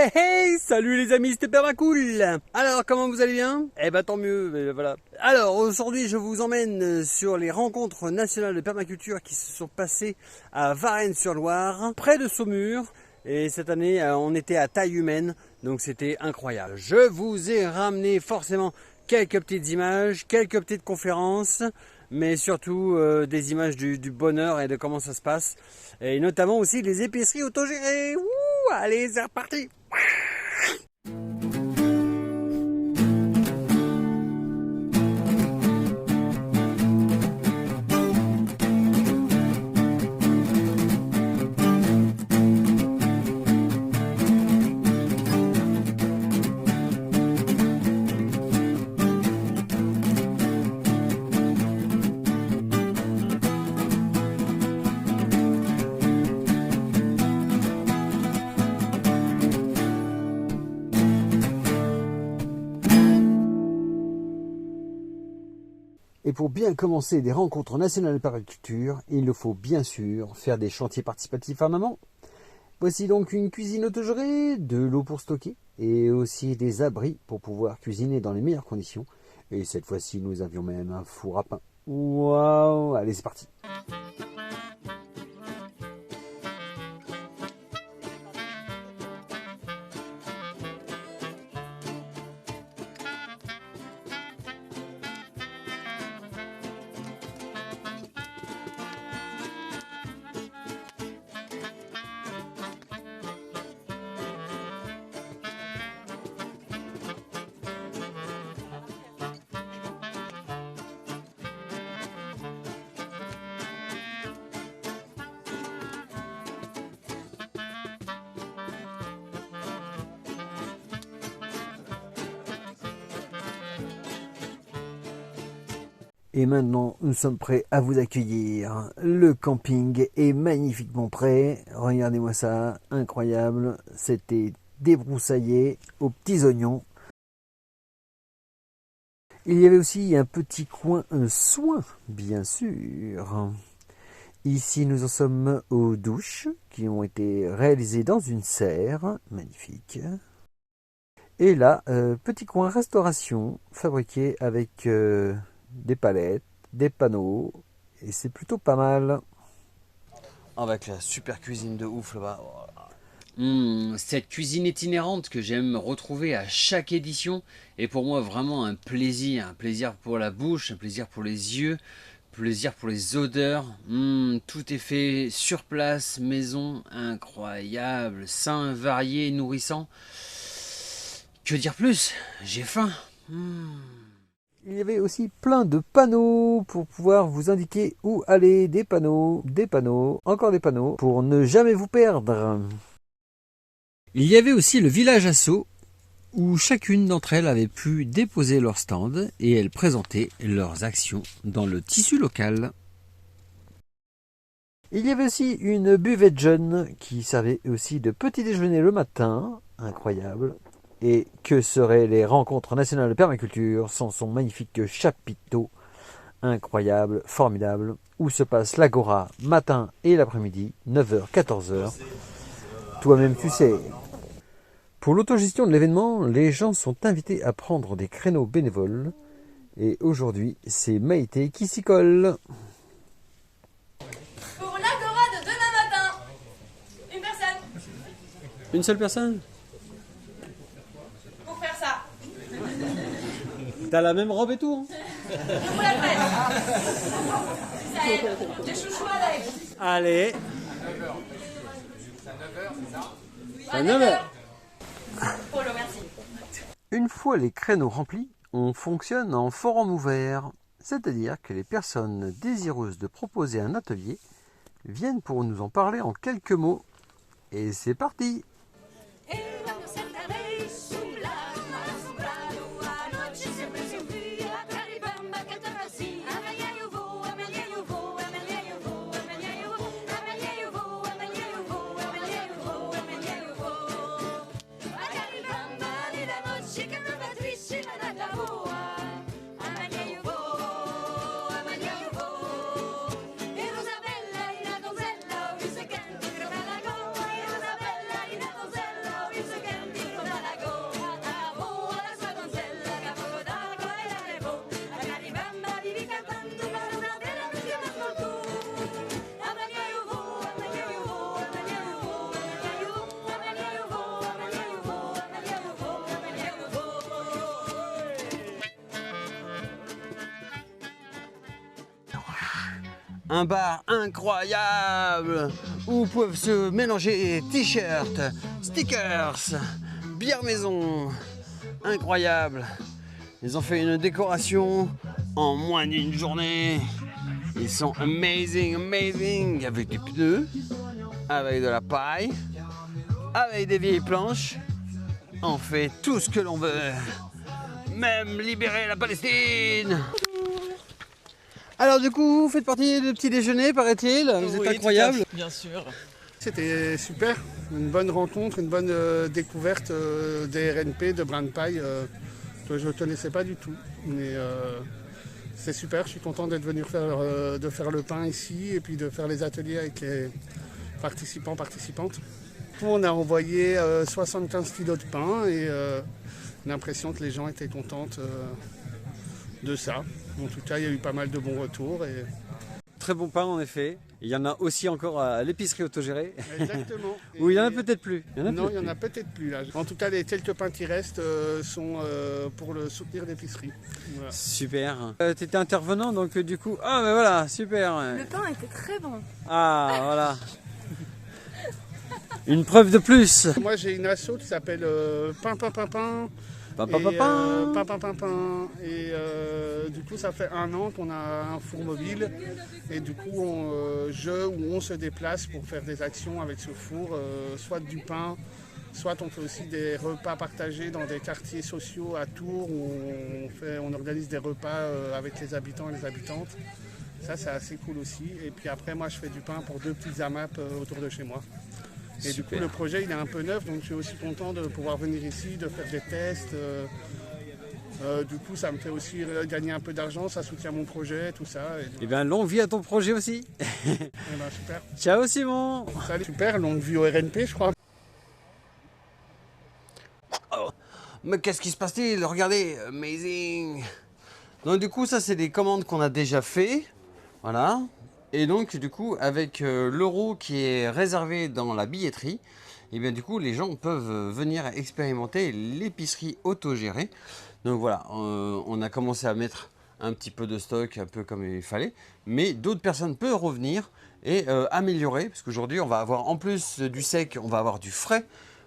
Hey, hey, salut les amis, c'était Permacool. Alors, comment vous allez bien? Eh ben tant mieux, voilà. Alors, aujourd'hui, je vous emmène sur les rencontres nationales de permaculture qui se sont passées à Varennes-sur-Loire, près de Saumur. Et cette année, on était à taille humaine, donc c'était incroyable. Je vous ai ramené forcément quelques petites images, quelques petites conférences, mais surtout des images du bonheur et de comment ça se passe. Et notamment aussi les épiceries autogérées. Ouh, allez, c'est reparti. Et pour bien commencer des rencontres nationales de permaculture, il faut bien sûr faire des chantiers participatifs en amont. Voici donc une cuisine autogérée, de l'eau pour stocker et aussi des abris pour pouvoir cuisiner dans les meilleures conditions. Et cette fois-ci, nous avions même un four à pain. Waouh! Allez, c'est parti! Et maintenant, nous sommes prêts à vous accueillir. Le camping est magnifiquement prêt. Regardez-moi ça, incroyable. C'était débroussaillé aux petits oignons. Il y avait aussi un petit coin soin, bien sûr. Ici, nous en sommes aux douches qui ont été réalisées dans une serre. Magnifique. Et là, petit coin restauration fabriqué avec des palettes, des panneaux, et c'est plutôt pas mal. Avec la super cuisine de ouf là-bas. Cette cuisine itinérante que j'aime retrouver à chaque édition est pour moi vraiment un plaisir pour la bouche, un plaisir pour les yeux, plaisir pour les odeurs. Tout est fait sur place, maison, incroyable, sain, varié, nourrissant. Que dire plus? J'ai faim. Il y avait aussi plein de panneaux pour pouvoir vous indiquer où aller, des panneaux, encore des panneaux, pour ne jamais vous perdre. Il y avait aussi le village asso, où chacune d'entre elles avait pu déposer leur stand et elles présentaient leurs actions dans le tissu local. Il y avait aussi une buvette jeune qui servait aussi de petit déjeuner le matin, incroyable. Et que seraient les rencontres nationales de permaculture sans son magnifique chapiteau incroyable, formidable, où se passe l'agora matin et l'après-midi, 9h, 14h. Toi-même tu sais. Pour l'autogestion de l'événement, les gens sont invités à prendre des créneaux bénévoles. Et aujourd'hui, c'est Maïté qui s'y colle. Pour l'agora de demain matin, une personne. Une seule personne? T'as la même robe et tout, hein? Je vous la prête. Ça aide. Les chouchous avec. Allez. C'est à 9h, c'est ça? C'est à 9h. Polo, merci. Une fois les créneaux remplis, on fonctionne en forum ouvert. C'est-à-dire que les personnes désireuses de proposer un atelier viennent pour nous en parler en quelques mots. Et c'est parti! Un bar incroyable où peuvent se mélanger t-shirts, stickers, bière maison. Incroyable. Ils ont fait une décoration en moins d'une journée. Ils sont amazing, avec des pneus, avec de la paille, avec des vieilles planches. On fait tout ce que l'on veut. Même libérer la Palestine. Alors du coup, vous faites partie du petit déjeuner, paraît-il. Vous êtes incroyable. Bien sûr. C'était super, une bonne rencontre, une bonne découverte des RNP, de brin de paille, que je ne connaissais pas du tout. Mais c'est super, je suis content d'être venu de faire le pain ici et puis de faire les ateliers avec les participants, participantes. On a envoyé 75 kilos de pain et l'impression que les gens étaient contentes de ça. En tout cas, il y a eu pas mal de bons retours. Et... Très bon pain en effet. Il y en a aussi encore à l'épicerie autogérée. Exactement. Ou il n'y en a peut-être plus. Non, il n'y en a peut-être plus là. En tout cas, les quelques pains qui restent sont pour le soutenir l'épicerie. Voilà. Super. Tu étais intervenant donc du coup. Ah ben voilà, super. Le pain était très bon. Ah voilà. Une preuve de plus. Moi j'ai une asso qui s'appelle Pain. Et du coup ça fait 1 an qu'on a un four mobile et du coup on se déplace pour faire des actions avec ce four, soit du pain, soit on fait aussi des repas partagés dans des quartiers sociaux à Tours où on organise des repas avec les habitants et les habitantes. Ça c'est assez cool aussi. Et puis après moi je fais du pain pour 2 petites AMAP autour de chez moi. Et Super. du coup, le projet, il est un peu neuf, donc je suis aussi content de pouvoir venir ici, de faire des tests. Du coup, ça me fait aussi gagner un peu d'argent, ça soutient mon projet, tout ça. Et bien longue vie à ton projet aussi. Et ben, super. Ciao Simon. Salut. Super, longue vie au RNP, je crois. Oh, mais qu'est-ce qui se passe-t-il? Regardez, amazing. Donc du coup, ça c'est des commandes qu'on a déjà fait. Voilà. Et donc du coup avec l'euro qui est réservé dans la billetterie, et bien du coup les gens peuvent venir expérimenter l'épicerie autogérée. Donc voilà, on a commencé à mettre un petit peu de stock, un peu comme il fallait, mais d'autres personnes peuvent revenir et améliorer, parce qu'aujourd'hui on va avoir en plus du sec, on va avoir du frais.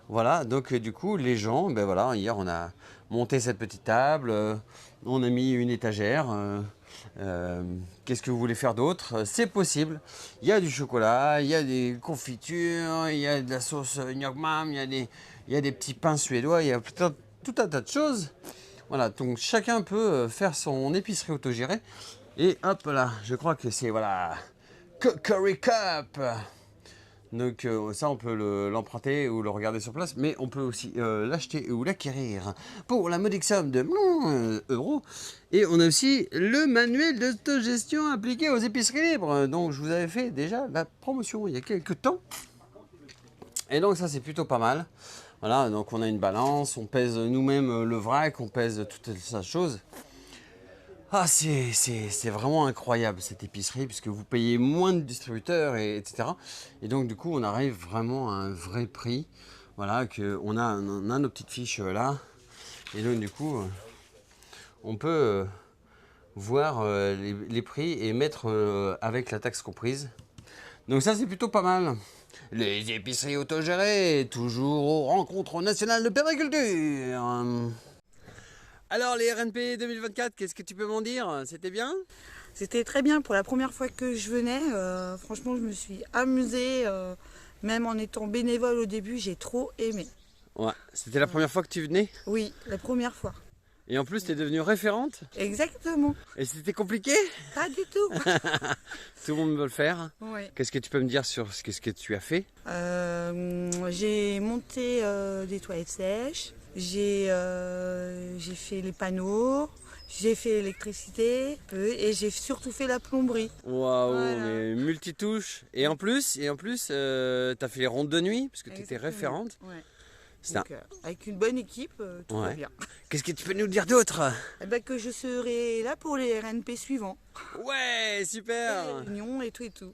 Voilà, donc du coup les gens, ben voilà, hier on a monté cette petite table, on a mis une étagère. Qu'est-ce que vous voulez faire d'autre? C'est possible. Il y a du chocolat, il y a des confitures, il y a de la sauce gnocchi, il y a des petits pains suédois, il y a tout un tas de choses. Voilà, donc chacun peut faire son épicerie autogérée. Et hop là, je crois que c'est voilà, Curry Cup. Donc ça on peut l'emprunter ou le regarder sur place, mais on peut aussi l'acheter ou l'acquérir pour la modique somme de euros. Et on a aussi le manuel d'autogestion appliqué aux épiceries libres, dont je vous avais fait déjà la promotion il y a quelques temps. Et donc ça c'est plutôt pas mal. Voilà, donc on a une balance, on pèse nous-mêmes le vrac, on pèse toutes ces choses. Ah, c'est vraiment incroyable cette épicerie puisque vous payez moins de distributeurs etc. Et donc du coup on arrive vraiment à un vrai prix. Voilà, on a nos petites fiches là. Et donc du coup on peut voir les prix et mettre avec la taxe comprise. Donc ça c'est plutôt pas mal. Les épiceries autogérées, toujours aux rencontres nationales de périculture. Alors les RNP 2024, qu'est-ce que tu peux m'en dire? C'était bien? C'était très bien pour la première fois que je venais. Franchement, je me suis amusée. Même en étant bénévole au début, j'ai trop aimé. Ouais, c'était la première fois que tu venais? Oui, la première fois. Et en plus, tu es devenue référente? Exactement. Et c'était compliqué? Pas du tout. Tout le monde veut le faire. Oui. Qu'est-ce que tu peux me dire sur ce que tu as fait? J'ai monté des toilettes sèches. J'ai fait les panneaux, j'ai fait l'électricité et j'ai surtout fait la plomberie. Waouh, Voilà. mais multitouche. Et en plus, tu as fait les rondes de nuit, parce que tu étais référente. Ouais. C'est Donc, avec une bonne équipe, tout va Ouais. bien. Qu'est-ce que tu peux nous dire d'autre? Eh ben, que je serai là pour les RNP suivants. Ouais, super. Les réunions et tout et tout.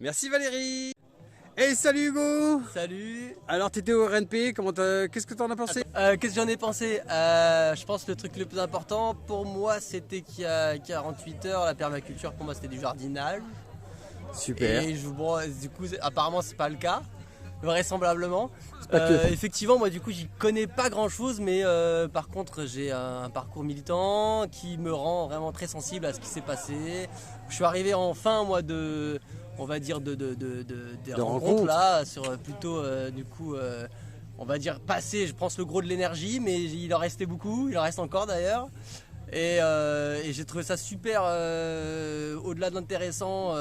Merci Valérie. Et salut Hugo. Salut. Alors t'étais au RNP, qu'est-ce que t'en as pensé? Qu'est-ce que j'en ai pensé? Je pense que le truc le plus important pour moi c'était qu'il y a 48 heures, la permaculture pour moi c'était du jardinage. Super. Et bon, du coup, apparemment, c'est pas le cas, vraisemblablement. pas que. Effectivement, moi, du coup, j'y connais pas grand-chose, mais par contre, j'ai un parcours militant qui me rend vraiment très sensible à ce qui s'est passé. Je suis arrivé en fin, moi, on va dire, des rencontres là, sur plutôt, du coup, on va dire, passé, je pense, le gros de l'énergie, mais il en restait beaucoup, il en reste encore d'ailleurs. Et j'ai trouvé ça super, au-delà d'intéressant,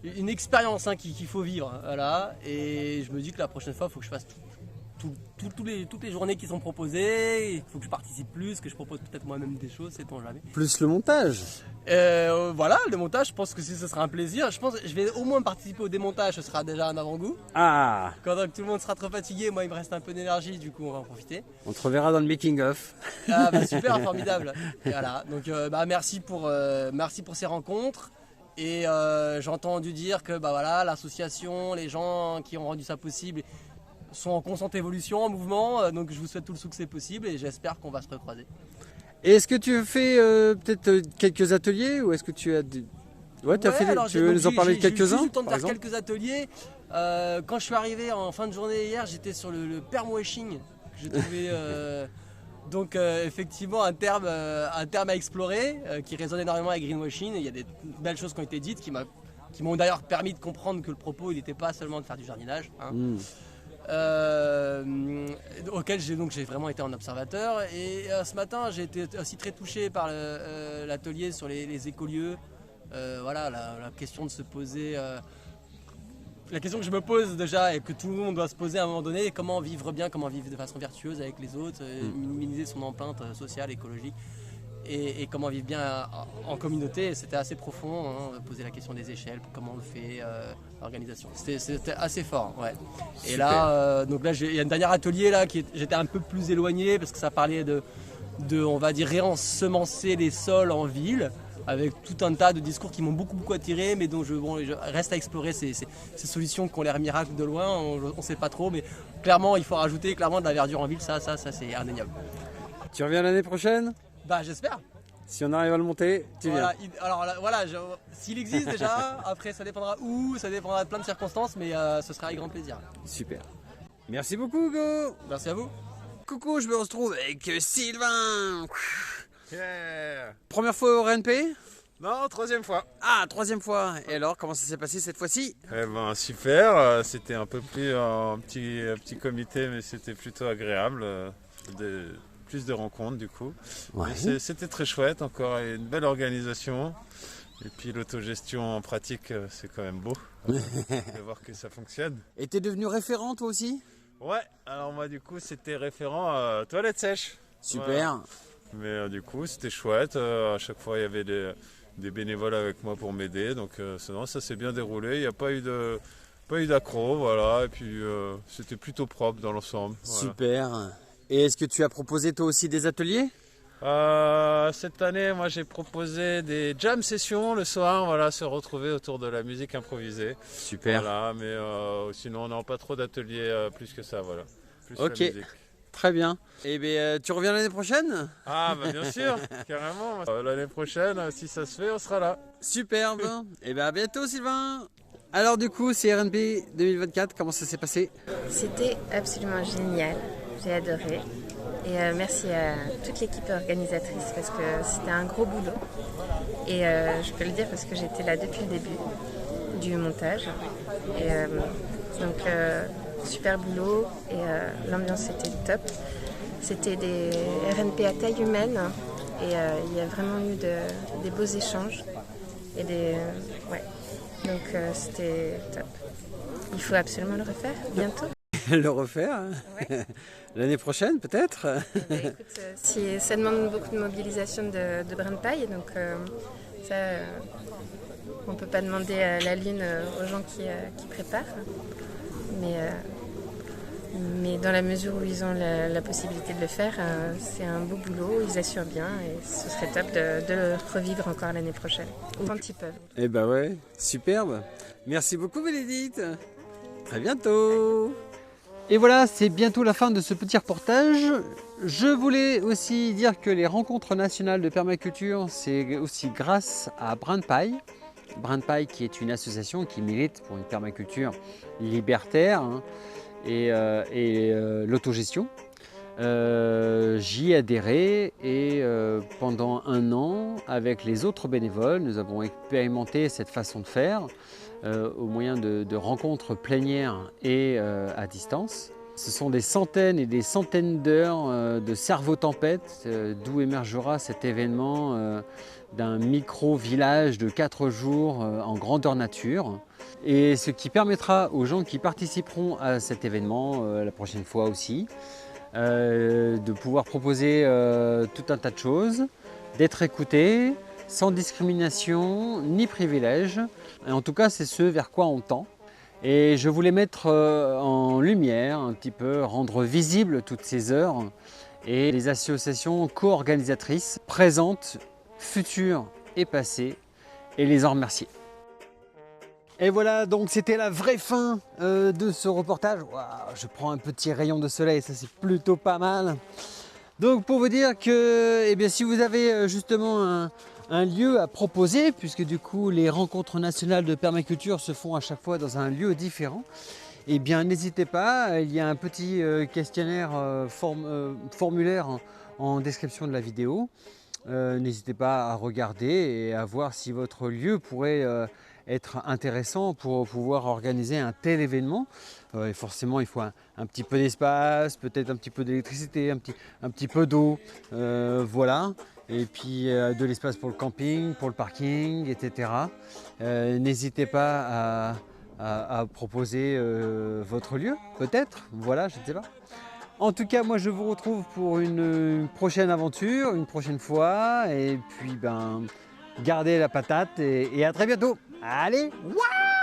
une expérience qu'il faut vivre. Voilà. Et je me dis que la prochaine fois, il faut que je fasse toutes les journées qui sont proposées. Il faut que je participe plus, que je propose peut-être moi-même des choses, sait-on jamais. Plus le montage. Voilà, le montage, je pense que ce sera un plaisir. Je pense que je vais au moins participer au démontage, ce sera déjà un avant-goût. Ah, Quand tout le monde sera trop fatigué, moi il me reste un peu d'énergie, du coup on va en profiter. on te reverra dans le making-of. Ah bah super, formidable. Et voilà, donc merci pour ces rencontres. Et j'ai entendu dire que voilà, l'association, les gens qui ont rendu ça possible sont en constante évolution, en mouvement. Donc je vous souhaite tout le succès possible et j'espère qu'on va se recroiser. Et est-ce que tu fais peut-être quelques ateliers ou est-ce que tu as des... Ouais, tu veux nous en parler de quelques-uns? J'ai eu le temps de faire quelques ateliers. Quand je suis arrivé en fin de journée hier, j'étais sur le perm-washing que j'ai trouvé donc effectivement un terme à explorer qui résonne énormément avec greenwashing. Il y a des belles choses qui ont été dites qui m'ont d'ailleurs permis de comprendre que le propos il n'était pas seulement de faire du jardinage. Auquel j'ai vraiment été en observateur. Et ce matin j'ai été aussi très touché par l'atelier sur les écolieux. Voilà, la question de se poser, la question que je me pose déjà et que tout le monde doit se poser à un moment donné, comment vivre bien, comment vivre de façon vertueuse avec les autres, minimiser son empreinte sociale, écologique. Et comment vivre bien en communauté. C'était assez profond, poser la question des échelles, comment on le fait, l'organisation. C'était assez fort. Ouais. Et là, il y a un dernier atelier là j'étais un peu plus éloigné parce que ça parlait de on va dire réensemencer les sols en ville, avec tout un tas de discours qui m'ont beaucoup attiré, mais dont je reste à explorer ces solutions qui ont l'air miracles de loin. On ne sait pas trop, mais clairement il faut rajouter de la verdure en ville, ça c'est indéniable. Tu reviens l'année prochaine? Bah j'espère. Si on arrive à le monter, tu viens. Alors voilà, s'il existe déjà, après ça dépendra où, ça dépendra de plein de circonstances, mais ce sera avec grand plaisir. Super. Merci beaucoup Hugo. Merci à vous. Coucou, je me retrouve avec Sylvain. Yeah. Première fois au RNP? Non, troisième fois. Ah, troisième fois. Et alors, comment ça s'est passé cette fois-ci? Eh ben super, c'était un peu plus un petit comité, mais c'était plutôt agréable. Plus de rencontres du coup. Ouais. C'était très chouette, encore une belle organisation. Et puis l'autogestion en pratique, c'est quand même beau de voir que ça fonctionne. Et t'es devenu référent toi aussi? Ouais, alors moi du coup c'était référent à toilettes sèches. Super. Voilà. Mais du coup c'était chouette, à chaque fois il y avait des bénévoles avec moi pour m'aider. Donc ça s'est bien déroulé, il n'y a pas eu d'accro, voilà. Et puis c'était plutôt propre dans l'ensemble. Voilà. Super. Et est-ce que tu as proposé toi aussi des ateliers? Cette année, moi j'ai proposé des jam sessions le soir, voilà, se retrouver autour de la musique improvisée. Super. Voilà, mais sinon non, pas trop d'ateliers plus que ça, voilà. Plus ok, la musique. très bien. Et bien, tu reviens l'année prochaine? Ah bah bien sûr, carrément. L'année prochaine, si ça se fait, on sera là. Superbe. Et bien à bientôt Sylvain. Alors du coup, c'est RNP 2024, comment ça s'est passé? C'était absolument génial, j'ai adoré. Et merci à toute l'équipe organisatrice parce que c'était un gros boulot. Et je peux le dire parce que j'étais là depuis le début du montage. Et donc super boulot et l'ambiance était top. C'était des RNP à taille humaine et il y a vraiment eu des beaux échanges. Et ouais. Donc c'était top. Il faut absolument le refaire bientôt. Le refaire Ouais. L'année prochaine peut-être. Bah, écoute, si, ça demande beaucoup de mobilisation de brin de paille, donc ça, on ne peut pas demander la lune aux gens qui préparent. Mais dans la mesure où ils ont la possibilité de le faire, c'est un beau boulot, ils assurent bien et ce serait top de le revivre encore l'année prochaine, quand ils peuvent. Eh ben ouais, superbe. Merci beaucoup Bénédicte. Très bientôt. Et voilà, c'est bientôt la fin de ce petit reportage. Je voulais aussi dire que les rencontres nationales de permaculture, c'est aussi grâce à Brin de Paille. Brandpie, qui est une association qui milite pour une permaculture libertaire hein, et l'autogestion. J'y ai adhéré et pendant un an, avec les autres bénévoles, nous avons expérimenté cette façon de faire au moyen de rencontres plénières et à distance. Ce sont des centaines et des centaines d'heures de cerveau-tempête d'où émergera cet événement d'un micro-village de 4 jours en grandeur nature. Et ce qui permettra aux gens qui participeront à cet événement la prochaine fois aussi, de pouvoir proposer tout un tas de choses, d'être écoutés, sans discrimination ni privilège. Et en tout cas, c'est ce vers quoi on tend. Et je voulais mettre en lumière, un petit peu, rendre visible toutes ces heures et les associations co-organisatrices présentes, futures et passées, et les en remercier. Et voilà, donc c'était la vraie fin de ce reportage. Waouh, je prends un petit rayon de soleil, ça c'est plutôt pas mal. Donc pour vous dire que eh bien, si vous avez justement un lieu à proposer, puisque du coup les rencontres nationales de permaculture se font à chaque fois dans un lieu différent, eh bien n'hésitez pas, il y a un petit questionnaire formulaire en description de la vidéo. N'hésitez pas à regarder et à voir si votre lieu pourrait être intéressant pour pouvoir organiser un tel événement. Et forcément il faut un petit peu d'espace, peut-être un petit peu d'électricité, un petit peu d'eau, voilà. Et puis de l'espace pour le camping, pour le parking, etc. N'hésitez pas à proposer votre lieu, peut-être, voilà, je ne sais pas. En tout cas, moi je vous retrouve pour une prochaine aventure, une prochaine fois, et puis ben, gardez la patate et à très bientôt. Allez, waouh!